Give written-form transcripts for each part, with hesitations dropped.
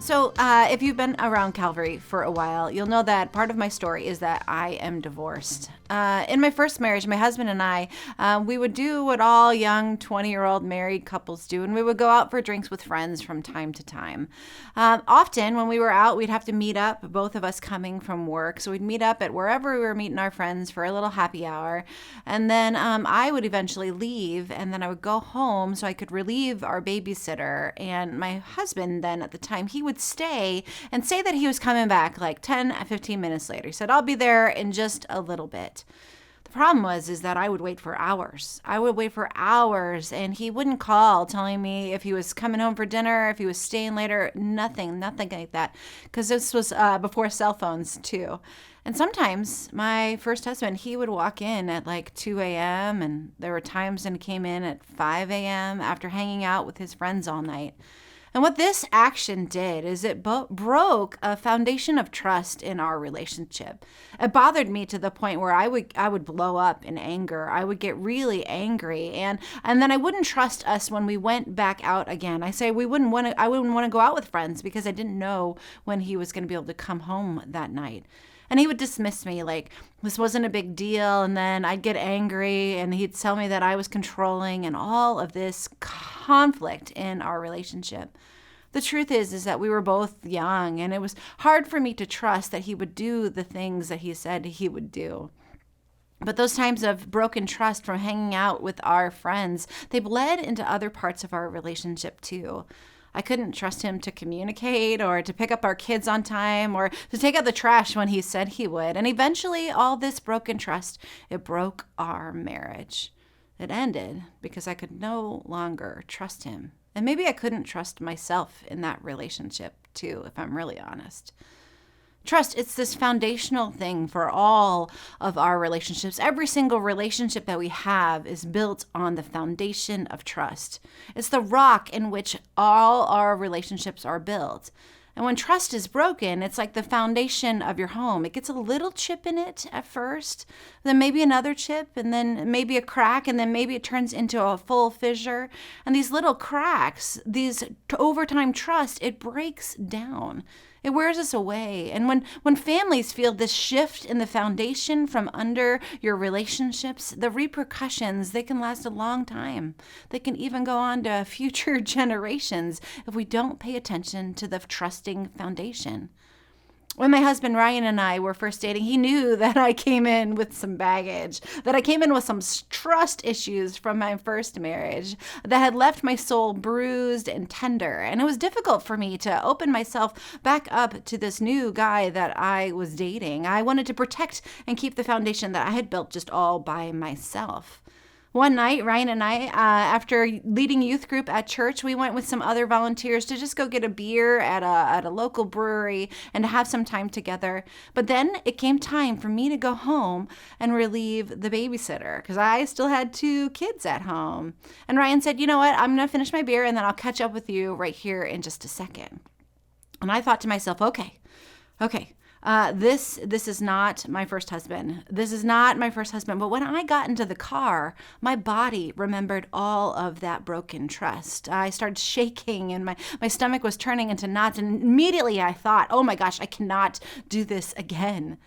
So if you've been around Calvary for a while, you'll know that part of my story is that I am divorced. In my first marriage, my husband and I, we would do what all young 20-year-old married couples do, and we would go out for drinks with friends from time to time. Often when we were out, we'd have to meet up, both of us coming from work. So we'd meet up at wherever we were meeting our friends for a little happy hour. And then I would eventually leave, and then I would go home so I could relieve our babysitter. And my husband then at the time, he would stay and say that he was coming back like 10, 15 minutes later. He said, I'll be there in just a little bit. The problem is that I would wait for hours. And he wouldn't call telling me if he was coming home for dinner, if he was staying later, nothing like that. Because this was before cell phones too. And sometimes my first husband, he would walk in at like 2 a.m. and there were times when he came in at 5 a.m. after hanging out with his friends all night. And what this action did is it broke a foundation of trust in our relationship. It bothered me to the point where I would blow up in anger. I would get really angry, and then I wouldn't trust us when we went back out again. I wouldn't want to go out with friends because I didn't know when he was going to be able to come home that night. And he would dismiss me like this wasn't a big deal. And then I'd get angry and he'd tell me that I was controlling and all of this conflict in our relationship. The truth is that we were both young and it was hard for me to trust that he would do the things that he said he would do. But those times of broken trust from hanging out with our friends, they bled into other parts of our relationship too. I couldn't trust him to communicate or to pick up our kids on time or to take out the trash when he said he would. And eventually all this broken trust, it broke our marriage. It ended because I could no longer trust him. And maybe I couldn't trust myself in that relationship too, if I'm really honest. Trust, it's this foundational thing for all of our relationships. Every single relationship that we have is built on the foundation of trust. It's the rock in which all our relationships are built. And when trust is broken, it's like the foundation of your home. It gets a little chip in it at first, then maybe another chip, and then maybe a crack, and then maybe it turns into a full fissure. And these little cracks, over time trust, it breaks down. It wears us away. And when families feel this shift in the foundation from under your relationships, the repercussions, they can last a long time. They can even go on to future generations if we don't pay attention to the trusting foundation. When my husband Ryan and I were first dating, he knew that I came in with some baggage, that I came in with some trust issues from my first marriage that had left my soul bruised and tender. And it was difficult for me to open myself back up to this new guy that I was dating. I wanted to protect and keep the foundation that I had built just all by myself. One night, Ryan and I, after leading youth group at church, we went with some other volunteers to just go get a beer at a local brewery and to have some time together. But then it came time for me to go home and relieve the babysitter because I still had 2 kids at home. And Ryan said, you know what, I'm going to finish my beer and then I'll catch up with you right here in just a second. And I thought to myself, okay. This is not my first husband. But when I got into the car, my body remembered all of that broken trust. I started shaking and my stomach was turning into knots. And immediately I thought, oh my gosh, I cannot do this again.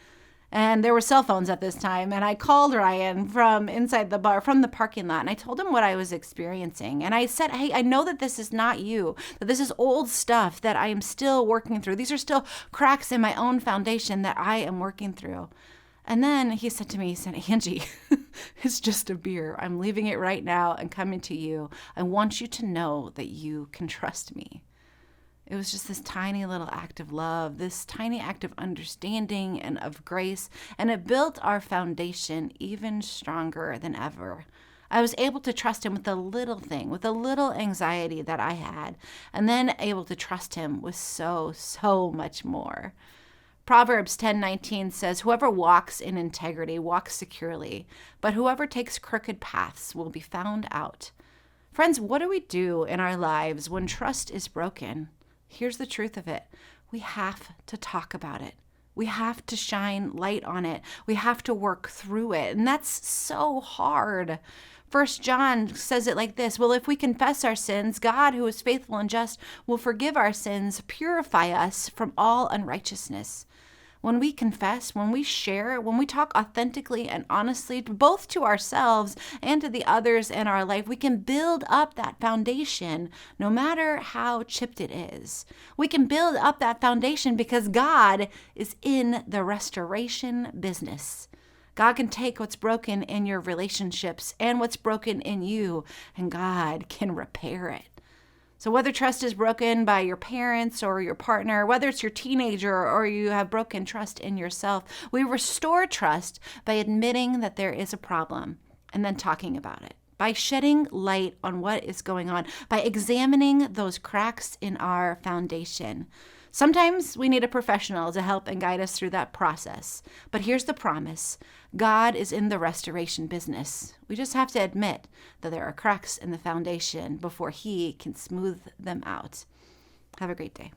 And there were cell phones at this time. And I called Ryan from inside the bar, from the parking lot. And I told him what I was experiencing. And I said, hey, I know that this is not you, that this is old stuff that I am still working through. These are still cracks in my own foundation that I am working through. And then he said to me, Angie, it's just a beer. I'm leaving it right now and coming to you. I want you to know that you can trust me. It was just this tiny little act of love, this tiny act of understanding and of grace, and it built our foundation even stronger than ever. I was able to trust him with a little thing, with a little anxiety that I had, and then able to trust him with so much more. Proverbs 10:19 says, whoever walks in integrity walks securely, but whoever takes crooked paths will be found out. Friends, what do we do in our lives when trust is broken? Here's the truth of it. We have to talk about it. We have to shine light on it. We have to work through it. And that's so hard. First John says it like this: well, if we confess our sins, God, who is faithful and just, will forgive our sins, purify us from all unrighteousness. When we confess, when we share, when we talk authentically and honestly, both to ourselves and to the others in our life, we can build up that foundation no matter how chipped it is. We can build up that foundation because God is in the restoration business. God can take what's broken in your relationships and what's broken in you, and God can repair it. So whether trust is broken by your parents or your partner, whether it's your teenager or you have broken trust in yourself, we restore trust by admitting that there is a problem and then talking about it, by shedding light on what is going on, by examining those cracks in our foundation. Sometimes we need a professional to help and guide us through that process. But here's the promise: God is in the restoration business. We just have to admit that there are cracks in the foundation before He can smooth them out. Have a great day.